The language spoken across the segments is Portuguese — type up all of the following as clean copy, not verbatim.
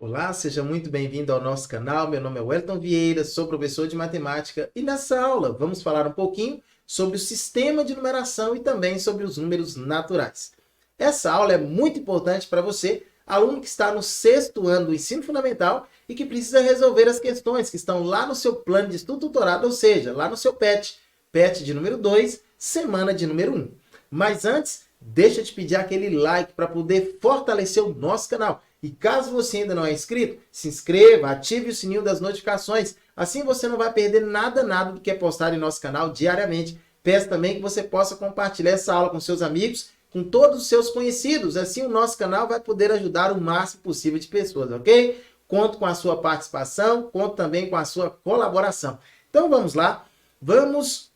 Olá, seja muito bem-vindo ao nosso canal. Meu nome é Wellington Vieira, sou professor de matemática e nessa aula vamos falar um pouquinho sobre o sistema de numeração e também sobre os números naturais. Essa aula é muito importante para você, aluno que está no 6º ano do ensino fundamental e que precisa resolver as questões que estão lá no seu plano de estudo tutorado, ou seja, lá no seu PET de número 2, semana de número 1. Mas antes, deixa eu te pedir aquele like para poder fortalecer o nosso canal. E caso você ainda não é inscrito, se inscreva, ative o sininho das notificações. Assim você não vai perder nada do que é postado em nosso canal diariamente. Peço também que você possa compartilhar essa aula com seus amigos, com todos os seus conhecidos. Assim o nosso canal vai poder ajudar o máximo possível de pessoas, ok? Conto com a sua participação, conto também com a sua colaboração. Então vamos lá, vamos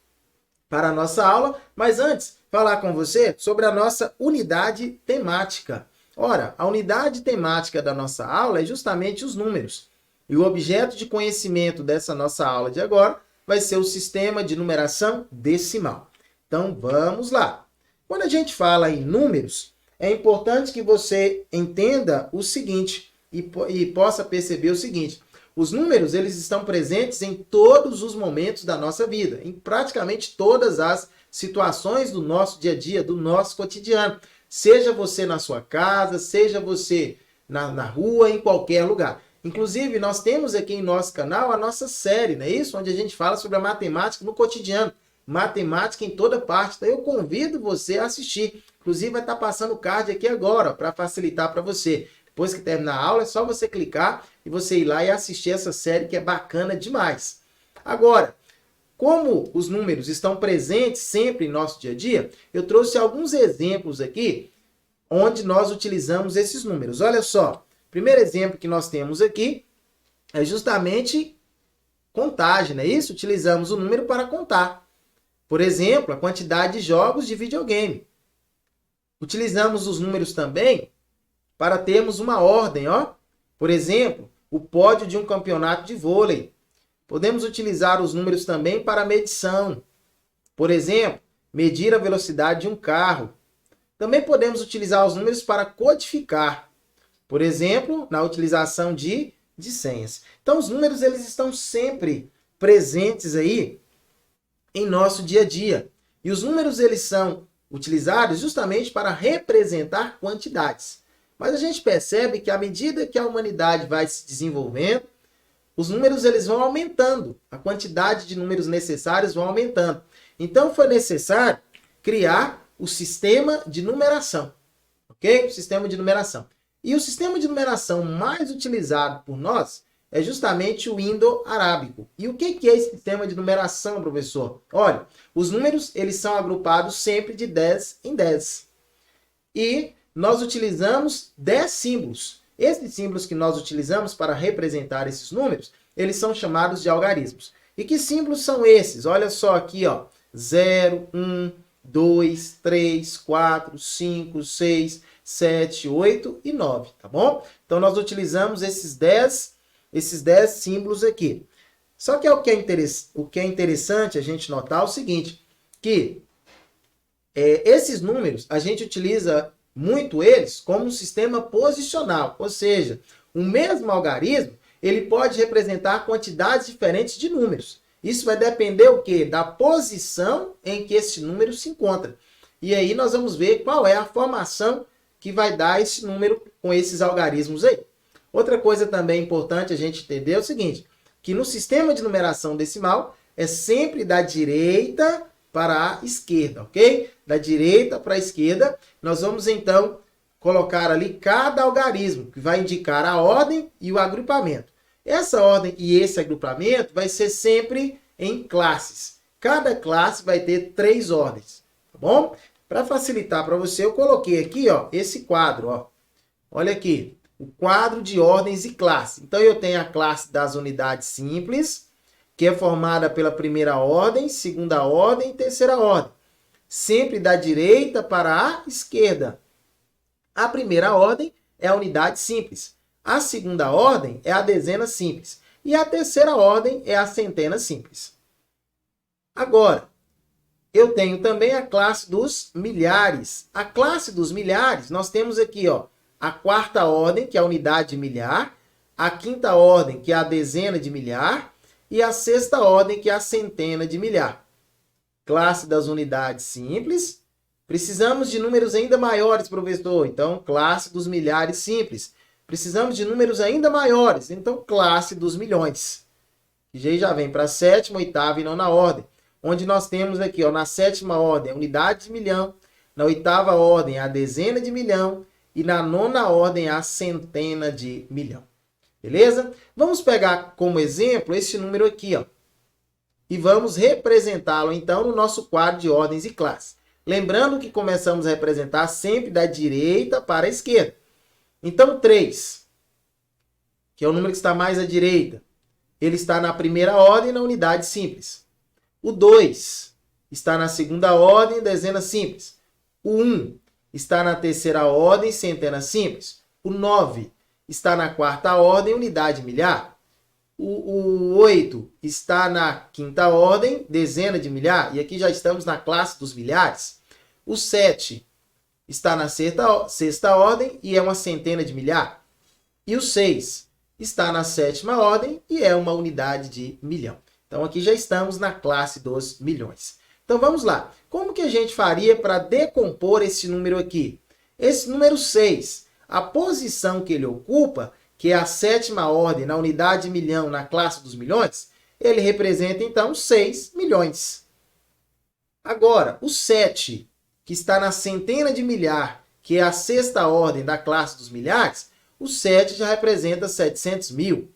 para a nossa aula, mas antes, falar com você sobre a nossa unidade temática. Ora, a unidade temática da nossa aula é justamente os números. E o objeto de conhecimento dessa nossa aula de agora vai ser o sistema de numeração decimal. Então, vamos lá. Quando a gente fala em números, é importante que você entenda o seguinte e possa perceber o seguinte. Os números, eles estão presentes em todos os momentos da nossa vida, em praticamente todas as situações do nosso dia a dia, do nosso cotidiano. Seja você na sua casa, seja você na rua, em qualquer lugar. Inclusive, nós temos aqui em nosso canal a nossa série, não é isso? Onde a gente fala sobre a matemática no cotidiano. Matemática em toda parte. Então, eu convido você a assistir. Inclusive, vai estar passando o card aqui agora, para facilitar para você. Depois que terminar a aula, é só você clicar e você ir lá e assistir essa série, que é bacana demais. Agora, como os números estão presentes sempre em nosso dia a dia, eu trouxe alguns exemplos aqui onde nós utilizamos esses números. Olha só, o primeiro exemplo que nós temos aqui é justamente contagem, não é isso? Utilizamos o número para contar. Por exemplo, a quantidade de jogos de videogame. Utilizamos os números também para termos uma ordem, ó. Por exemplo, o pódio de um campeonato de vôlei. Podemos utilizar os números também para medição. Por exemplo, medir a velocidade de um carro. Também podemos utilizar os números para codificar. Por exemplo, na utilização de senhas. Então, os números eles estão sempre presentes aí em nosso dia a dia. E os números eles são utilizados justamente para representar quantidades. Mas a gente percebe que à medida que a humanidade vai se desenvolvendo, os números eles vão aumentando, a quantidade de números necessários vão aumentando. Então foi necessário criar o sistema de numeração, ok? O sistema de numeração. E o sistema de numeração mais utilizado por nós é justamente o indo-arábico. E o que é esse sistema de numeração, professor? Olha, os números eles são agrupados sempre de 10 em 10. E nós utilizamos 10 símbolos. Esses símbolos que nós utilizamos para representar esses números, eles são chamados de algarismos. E que símbolos são esses? Olha só aqui, ó. 0, 1, 2, 3, 4, 5, 6, 7, 8 e 9, tá bom? Então, nós utilizamos esses 10 símbolos aqui. Só que o que é interessante a gente notar é o seguinte, que esses números, a gente utiliza muito eles como um sistema posicional, ou seja, o mesmo algarismo ele pode representar quantidades diferentes de números. Isso vai depender o quê? Da posição em que esse número se encontra. E aí nós vamos ver qual é a formação que vai dar esse número com esses algarismos aí. Outra coisa também importante a gente entender é o seguinte, que no sistema de numeração decimal é sempre da direita para a esquerda, ok? Da direita para a esquerda, nós vamos então colocar ali cada algarismo, que vai indicar a ordem e o agrupamento. Essa ordem e esse agrupamento vai ser sempre em classes. Cada classe vai ter 3 ordens, tá bom? Para facilitar para você, eu coloquei aqui, ó, esse quadro, ó. Olha aqui, o quadro de ordens e classes. Então, eu tenho a classe das unidades simples, que é formada pela primeira ordem, segunda ordem e terceira ordem. Sempre da direita para a esquerda. A primeira ordem é a unidade simples. A segunda ordem é a dezena simples. E a terceira ordem é a centena simples. Agora, eu tenho também a classe dos milhares. A classe dos milhares, nós temos aqui, ó, a quarta ordem, que é a unidade milhar, a quinta ordem, que é a dezena de milhar, e a sexta ordem, que é a centena de milhar. Classe das unidades simples. Precisamos de números ainda maiores, professor. Então, classe dos milhares simples. Precisamos de números ainda maiores. Então, classe dos milhões. E já vem para a sétima, oitava e nona ordem. Onde nós temos aqui, ó, na sétima ordem, a unidade de milhão. Na oitava ordem, a dezena de milhão. E na nona ordem, a centena de milhão. Beleza? Vamos pegar como exemplo esse número aqui, ó. E vamos representá-lo, então, no nosso quadro de ordens e classes. Lembrando que começamos a representar sempre da direita para a esquerda. Então, 3, que é o número que está mais à direita, ele está na primeira ordem, na unidade simples. O 2 está na segunda ordem, dezena simples. O 1 está na terceira ordem, centena simples. O 9 está na quarta ordem, unidade milhar. O 8 está na quinta ordem, dezena de milhar. E aqui já estamos na classe dos milhares. O 7 está na sexta ordem e é uma centena de milhar. E o 6 está na sétima ordem e é uma unidade de milhão. Então aqui já estamos na classe dos milhões. Então vamos lá. Como que a gente faria para decompor esse número aqui? Esse número 6, a posição que ele ocupa, que é a sétima ordem na unidade de milhão na classe dos milhões, ele representa então 6 milhões. Agora, o 7, que está na centena de milhar, que é a sexta ordem da classe dos milhares, o 7 já representa 700 mil.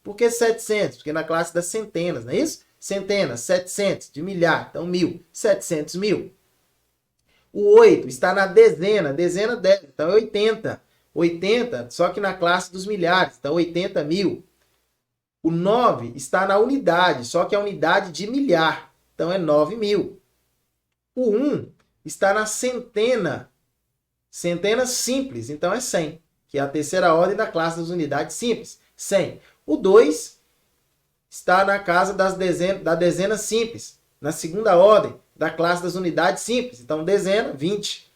Por que 700? Porque na classe das centenas, não é isso? Centenas, 700, de milhar, então 1.000, 700 mil. O 8 está na dezena 10, então é 80. 80, só que na classe dos milhares, então 80 mil. O 9 está na unidade, só que é a unidade de milhar, então é 9 mil. O 1 está na centena simples, então é 100, que é a terceira ordem da classe das unidades simples, 100. O 2 está na casa da dezena simples, na segunda ordem da classe das unidades simples, então dezena, 20.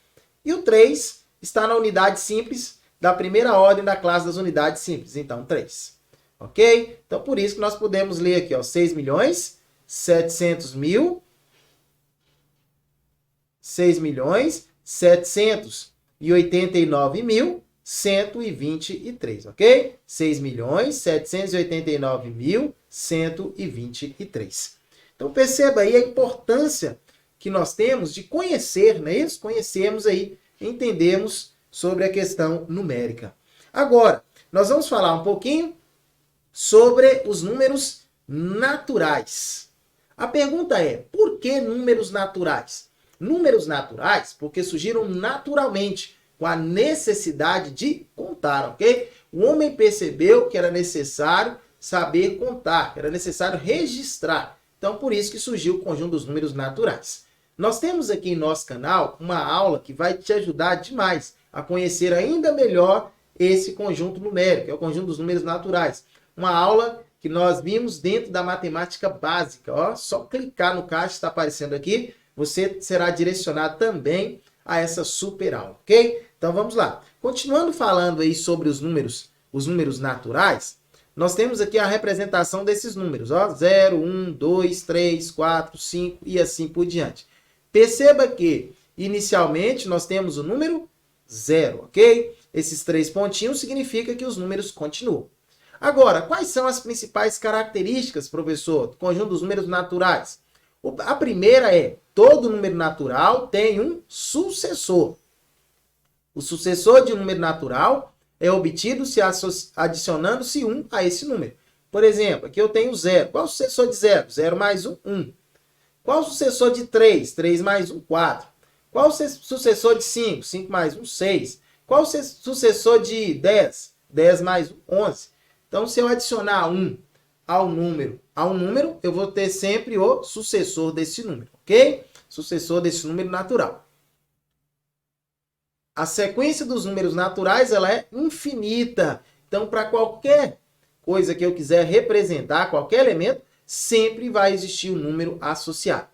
E o 3 está na unidade simples da primeira ordem da classe das unidades simples, então 3. Ok? Então por isso que nós podemos ler aqui, ó, 6 milhões, 700 mil, 6 milhões, 789 mil, 123, ok? 6 milhões, 789 mil, 123. Então perceba aí a importância que nós temos de conhecer, não é isso? Conhecermos aí, entendemos sobre a questão numérica. Agora, nós vamos falar um pouquinho sobre os números naturais. A pergunta é, por que números naturais? Números naturais porque surgiram naturalmente, com a necessidade de contar, ok? O homem percebeu que era necessário saber contar, que era necessário registrar. Então, por isso que surgiu o conjunto dos números naturais. Nós temos aqui em nosso canal uma aula que vai te ajudar demais a conhecer ainda melhor esse conjunto numérico, é o conjunto dos números naturais. Uma aula que nós vimos dentro da matemática básica. Ó, só clicar no card que está aparecendo aqui, você será direcionado também a essa super aula, ok? Então vamos lá. Continuando falando aí sobre os números naturais, nós temos aqui a representação desses números, ó, 0, 1, 2, 3, 4, 5 e assim por diante. Perceba que, inicialmente, nós temos o número 0, ok? Esses 3 pontinhos significa que os números continuam. Agora, quais são as principais características, professor, do conjunto dos números naturais? A primeira é, todo número natural tem um sucessor. O sucessor de um número natural é obtido se adicionando-se 1 a esse número. Por exemplo, aqui eu tenho 0. Qual é o sucessor de 0? 0 mais 1, 1. Qual o sucessor de 3? 3 mais 1, 4. Qual o sucessor de 5? 5 mais 1, 6. Qual o sucessor de 10? 10 mais 1, 11. Então, se eu adicionar 1 a um número, eu vou ter sempre o sucessor desse número, ok? Sucessor desse número natural. A sequência dos números naturais, ela é infinita. Então, para qualquer coisa que eu quiser representar, qualquer elemento, sempre vai existir um número associado.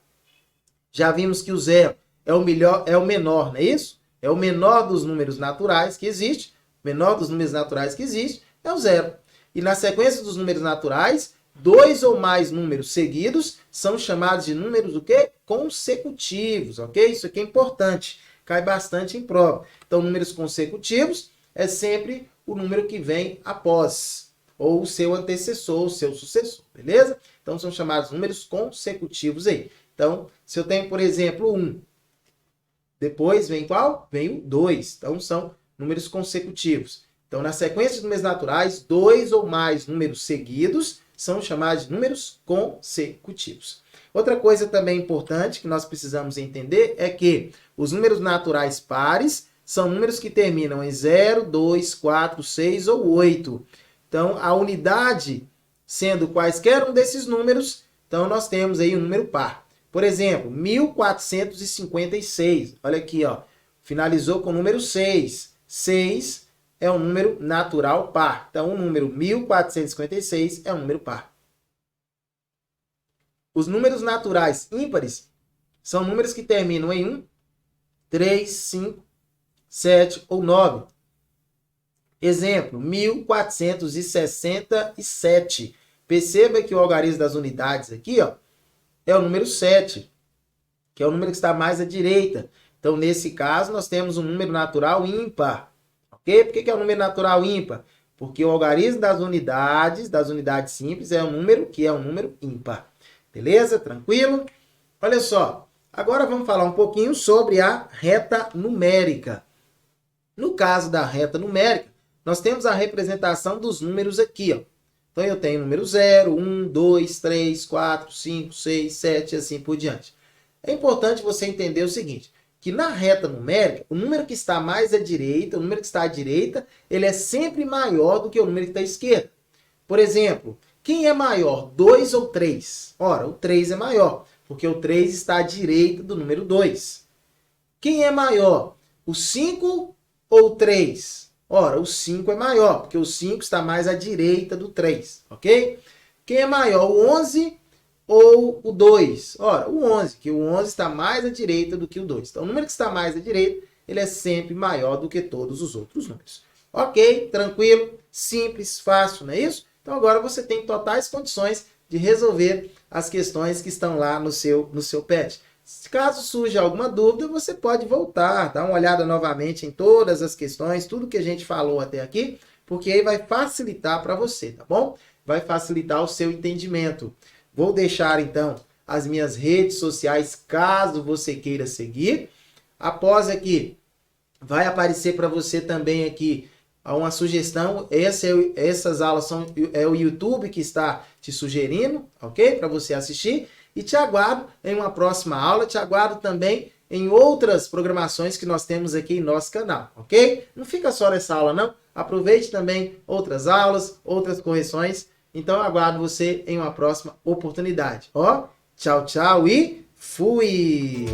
Já vimos que o 0 é o menor, não é isso? É o menor dos números naturais que existe. O menor dos números naturais que existe é o 0. E na sequência dos números naturais, 2 ou mais números seguidos são chamados de números o quê? Consecutivos, ok? Isso aqui é importante, cai bastante em prova. Então, números consecutivos é sempre o número que vem após, ou o seu antecessor, o seu sucessor, beleza? Então, são chamados números consecutivos aí. Então, se eu tenho, por exemplo, 1, depois vem qual? Vem o 2. Então, são números consecutivos. Então, na sequência de números naturais, 2 ou mais números seguidos são chamados de números consecutivos. Outra coisa também importante que nós precisamos entender é que os números naturais pares são números que terminam em 0, 2, 4, 6 ou 8. Então, a unidade sendo quaisquer um desses números, então nós temos aí um número par. Por exemplo, 1456. Olha aqui, ó. Finalizou com o número 6. 6 é um número natural par. Então, o número 1456 é um número par. Os números naturais ímpares são números que terminam em 1, 3, 5, 7 ou 9. Exemplo, 1467. Perceba que o algarismo das unidades aqui, ó, é o número 7, que é o número que está mais à direita. Então, nesse caso, nós temos um número natural ímpar. Ok? Por que é um número natural ímpar? Porque o algarismo das unidades simples, é um número que é um número ímpar. Beleza? Tranquilo? Olha só. Agora vamos falar um pouquinho sobre a reta numérica. No caso da reta numérica, nós temos a representação dos números aqui, ó. Então, eu tenho número 0, 1, 2, 3, 4, 5, 6, 7 e assim por diante. É importante você entender o seguinte, que na reta numérica, o número que está mais à direita, o número que está à direita, ele é sempre maior do que o número que está à esquerda. Por exemplo, quem é maior, 2 ou 3? Ora, o 3 é maior, porque o 3 está à direita do número 2. Quem é maior, o 5 ou o 3? Ora, o 5 é maior, porque o 5 está mais à direita do 3, ok? Quem é maior, o 11 ou o 2? Ora, o 11, que o 11 está mais à direita do que o 2. Então, o número que está mais à direita, ele é sempre maior do que todos os outros números. Ok? Tranquilo? Simples, fácil, não é isso? Então, agora você tem totais condições de resolver as questões que estão lá no seu PET. Caso surja alguma dúvida, você pode voltar, dar uma olhada novamente em todas as questões, tudo que a gente falou até aqui, porque aí vai facilitar para você, tá bom? Vai facilitar o seu entendimento. Vou deixar, então, as minhas redes sociais, caso você queira seguir. Após aqui, vai aparecer para você também aqui uma sugestão. Essas aulas é o YouTube que está te sugerindo, ok? Para você assistir. E te aguardo em uma próxima aula, te aguardo também em outras programações que nós temos aqui em nosso canal, ok? Não fica só nessa aula, não. Aproveite também outras aulas, outras correções. Então, eu aguardo você em uma próxima oportunidade. Ó, tchau, tchau e fui!